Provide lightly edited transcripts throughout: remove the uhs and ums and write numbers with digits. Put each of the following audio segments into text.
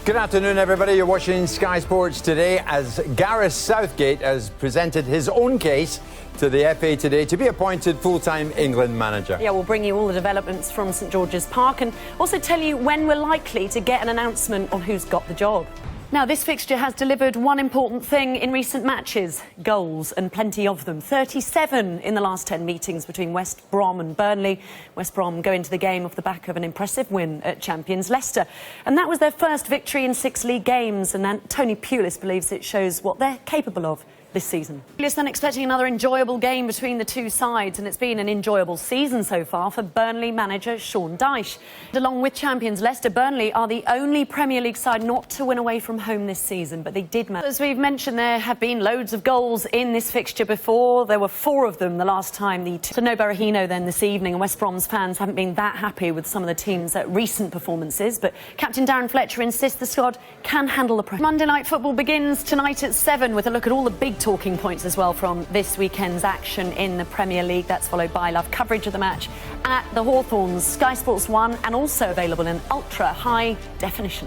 Good afternoon, everybody. You're watching Sky Sports today as Gareth Southgate has presented his own case to the FA today to be appointed full-time England manager. Yeah, we'll bring you all the developments from St George's Park and also tell you when we're likely to get an announcement on who's got the job. Now, this fixture has delivered one important thing in recent matches: goals, and plenty of them. 37 in the last 10 meetings between West Brom and Burnley. West Brom go into the game off the back of an impressive win at champions Leicester. And that was their first victory in 6 league games, and Tony Pulis believes it shows what they're capable of this season. Pulis then expecting another enjoyable game between the two sides, and it's been an enjoyable season so far for Burnley manager Sean Dyche. And along with champions Leicester, Burnley are the only Premier League side not to win away from home this season, but they did manage. As we've mentioned, there have been loads of goals in this fixture before. There were 4 of them the last time. So no Berahino then this evening, and West Brom's fans haven't been that happy with some of the team's recent performances, but Captain Darren Fletcher insists the squad can handle the pressure. Monday Night Football begins tonight at 7 with a look at all the big talking points as well from this weekend's action in the Premier League. That's followed by live coverage of the match at the Hawthorns, Sky Sports 1, and also available in ultra high definition.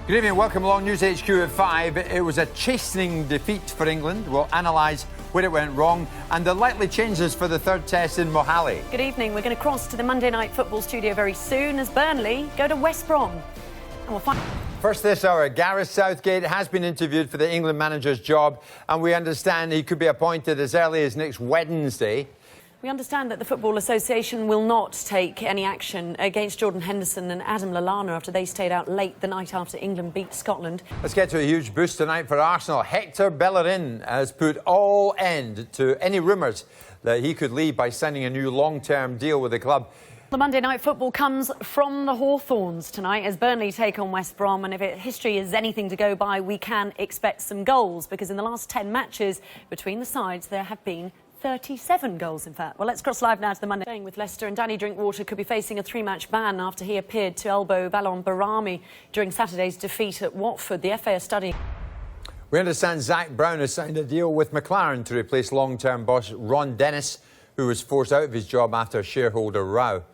Good evening, welcome along. News HQ at 5. It was a chastening defeat for England. We'll analyse where it went wrong and the likely changes for the third test in Mohali. Good evening. We're going to cross to the Monday Night Football studio very soon as Burnley go to West Brom. And we'll find... First this hour, Gareth Southgate has been interviewed for the England manager's job, and we understand he could be appointed as early as next Wednesday. We understand that the Football Association will not take any action against Jordan Henderson and Adam Lallana after they stayed out late the night after England beat Scotland. Let's get to a huge boost tonight for Arsenal. Hector Bellerin has put all end to any rumours that he could leave by signing a new long-term deal with the club. The Monday Night Football comes from the Hawthorns tonight as Burnley take on West Brom, and if history is anything to go by, we can expect some goals, because in the last 10 matches between the sides there have been 37 goals, in fact. Well, let's cross live now to the Monday. Staying with Leicester, and Danny Drinkwater could be facing a 3-match ban after he appeared to elbow Valon Barami during Saturday's defeat at Watford. The FA are studying. We understand Zach Brown has signed a deal with McLaren to replace long-term boss Ron Dennis, who was forced out of his job after a shareholder row.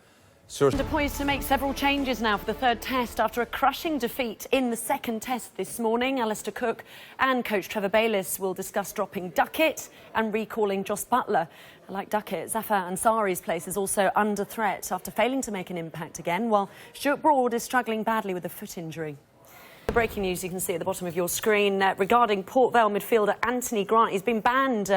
They're poised to make several changes now for the third test after a crushing defeat in the second test this morning. Alistair Cook and coach Trevor Bayliss will discuss dropping Duckett and recalling Joss Butler. Like Duckett, Zafar Ansari's place is also under threat after failing to make an impact again, while Stuart Broad is struggling badly with a foot injury. The breaking news you can see at the bottom of your screen regarding Port Vale midfielder Anthony Grant. He's been banned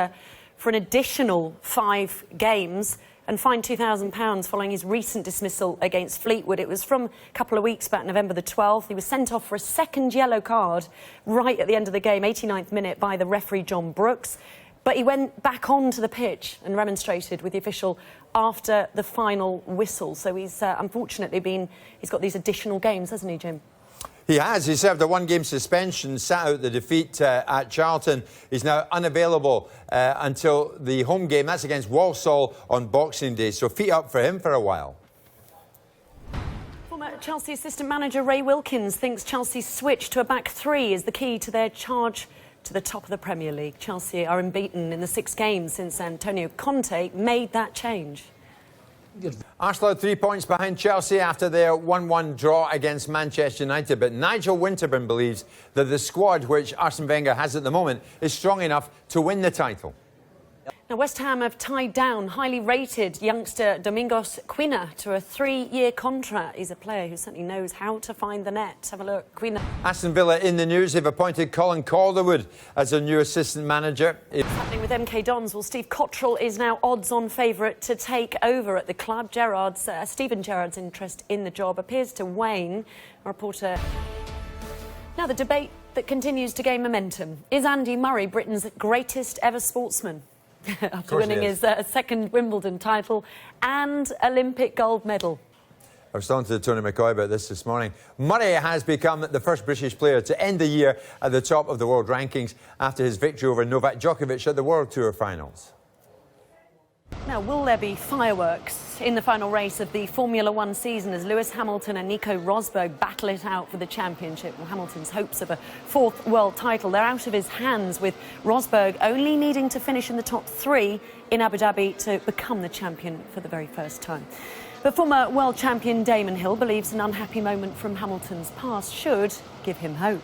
for an additional 5 games and fined £2,000 following his recent dismissal against Fleetwood. It was from a couple of weeks back, November the 12th. He was sent off for a second yellow card right at the end of the game, 89th minute, by the referee John Brooks. But he went back onto the pitch and remonstrated with the official after the final whistle. So he's unfortunately he's got these additional games, hasn't he, Jim? He has. He served a 1-game suspension, sat out the defeat at Charlton. He's now unavailable until the home game. That's against Walsall on Boxing Day. So feet up for him for a while. Former Chelsea assistant manager Ray Wilkins thinks Chelsea's switch to a back 3 is the key to their charge to the top of the Premier League. Chelsea are unbeaten in the 6 games since Antonio Conte made that change. Arsenal are 3 points behind Chelsea after their 1-1 draw against Manchester United, but Nigel Winterburn believes that the squad which Arsene Wenger has at the moment is strong enough to win the title. Now, West Ham have tied down highly rated youngster Domingos Quina to a 3-year contract. He's a player who certainly knows how to find the net. Have a look, Quina. Aston Villa in the news. They've appointed Colin Calderwood as their new assistant manager. What's happening with MK Dons? Well, Steve Cottrell is now odds-on favourite to take over at the club. Stephen Gerrard's interest in the job appears to wane. A reporter... Now, the debate that continues to gain momentum. Is Andy Murray Britain's greatest ever sportsman? After winning his second Wimbledon title and Olympic gold medal. I was talking to Tony McCoy about this morning. Murray has become the first British player to end the year at the top of the world rankings after his victory over Novak Djokovic at the World Tour finals. Now, will there be fireworks in the final race of the Formula One season as Lewis Hamilton and Nico Rosberg battle it out for the championship? Well, Hamilton's hopes of a 4th world title, they're out of his hands, with Rosberg only needing to finish in the top 3 in Abu Dhabi to become the champion for the very first time. But former world champion Damon Hill believes an unhappy moment from Hamilton's past should give him hope.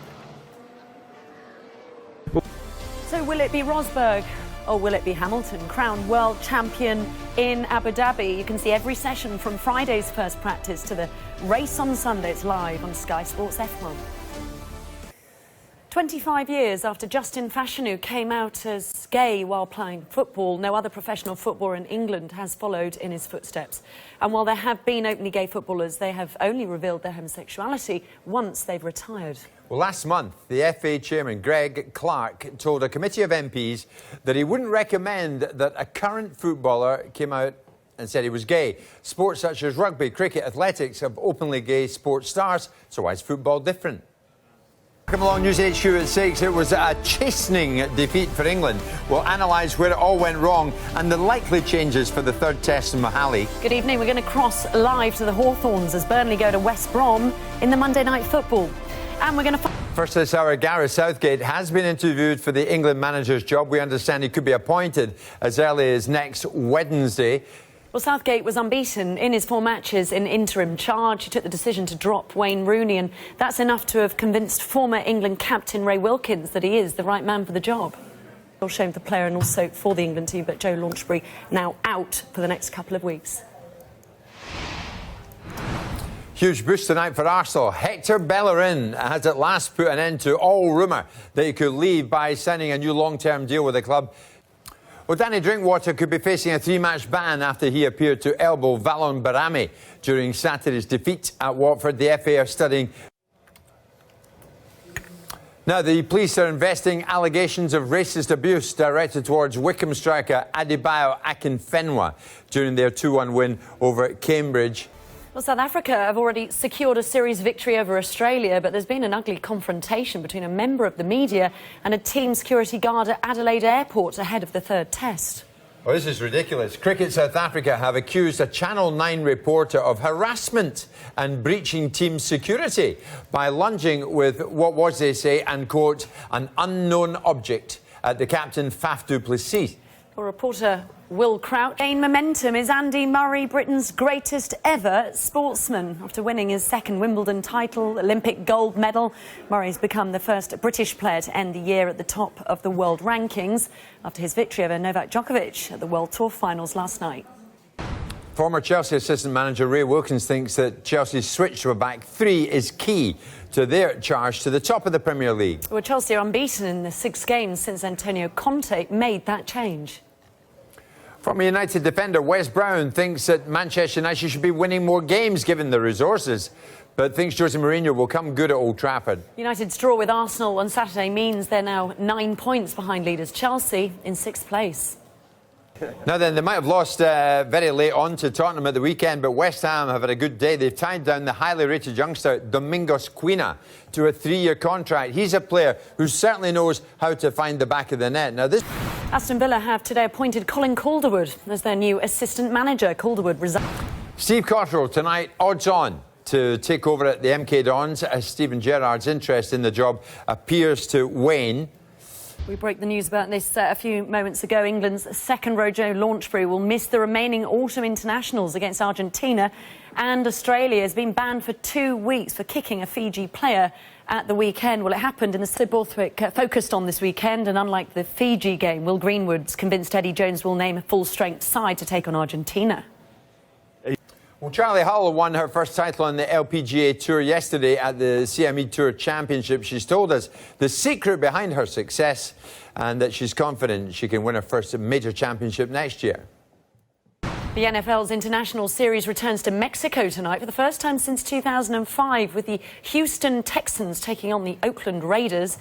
So will it be Rosberg or will it be Hamilton, crowned world champion in Abu Dhabi? You can see every session from Friday's first practice to the race on Sunday. It's live on Sky Sports F1. 25 years after Justin Fashanu came out as gay while playing football, no other professional footballer in England has followed in his footsteps. And while there have been openly gay footballers, they have only revealed their homosexuality once they've retired. Well, last month, the FA chairman, Greg Clark, told a committee of MPs that he wouldn't recommend that a current footballer came out and said he was gay. Sports such as rugby, cricket, athletics have openly gay sports stars, so why is football different? Welcome along, News HQ at 6. It was a chastening defeat for England. We'll analyse where it all went wrong and the likely changes for the third test in Mohali. Good evening. We're going to cross live to the Hawthorns as Burnley go to West Brom in the Monday Night Football. And we're going to... First this hour, Gareth Southgate has been interviewed for the England manager's job. We understand he could be appointed as early as next Wednesday. Well, Southgate was unbeaten in his 4 matches in interim charge. He took the decision to drop Wayne Rooney, and that's enough to have convinced former England captain Ray Wilkins that he is the right man for the job. Real shame for the player and also for the England team, but Joe Launchbury now out for the next couple of weeks. Huge boost tonight for Arsenal. Hector Bellerin has at last put an end to all rumour that he could leave by signing a new long-term deal with the club. Well, Danny Drinkwater could be facing a 3-match ban after he appeared to elbow Valon Barami during Saturday's defeat at Watford. The FA are studying. Now, the police are investigating allegations of racist abuse directed towards Wycombe striker Adebayo Akinfenwa during their 2-1 win over Cambridge. Well, South Africa have already secured a series victory over Australia, but there's been an ugly confrontation between a member of the media and a team security guard at Adelaide Airport ahead of the third test. Well, this is ridiculous. Cricket South Africa have accused a Channel 9 reporter of harassment and breaching team security by lunging with what was, they say, and quote, an unknown object at the captain Faf du Plessis. Well, reporter Will Crouch. Gain momentum. Is Andy Murray Britain's greatest ever sportsman? After winning his 2nd Wimbledon title, Olympic gold medal, Murray's become the first British player to end the year at the top of the world rankings after his victory over Novak Djokovic at the World Tour finals last night. Former Chelsea assistant manager Ray Wilkins thinks that Chelsea's switch to a back 3 is key to their charge to the top of the Premier League. Well, Chelsea are unbeaten in the 6 games since Antonio Conte made that change. Former United defender Wes Brown thinks that Manchester United should be winning more games given the resources, but thinks Jose Mourinho will come good at Old Trafford. United's draw with Arsenal on Saturday means they're now 9 points behind leaders Chelsea in 6th place. Now then, they might have lost very late on to Tottenham at the weekend, but West Ham have had a good day. They've tied down the highly rated youngster Domingos Quina to a 3-year contract. He's a player who certainly knows how to find the back of the net. Now this... Aston Villa have today appointed Colin Calderwood as their new assistant manager. Calderwood resigned. Steve Cotterill tonight, odds on to take over at the MK Dons as Steven Gerrard's interest in the job appears to wane. We broke the news about this a few moments ago. England's 2nd row Joe Launchbury will miss the remaining autumn internationals against Argentina, and Australia has been banned for 2 weeks for kicking a Fiji player at the weekend. Well, it happened in the Sid Borthwick focused on this weekend, and unlike the Fiji game, Will Greenwood's convinced Eddie Jones will name a full-strength side to take on Argentina. Well, Charlie Hull won her first title on the LPGA Tour yesterday at the CME Tour Championship. She's told us the secret behind her success and that she's confident she can win her first major championship next year. The NFL's International Series returns to Mexico tonight for the first time since 2005, with the Houston Texans taking on the Oakland Raiders.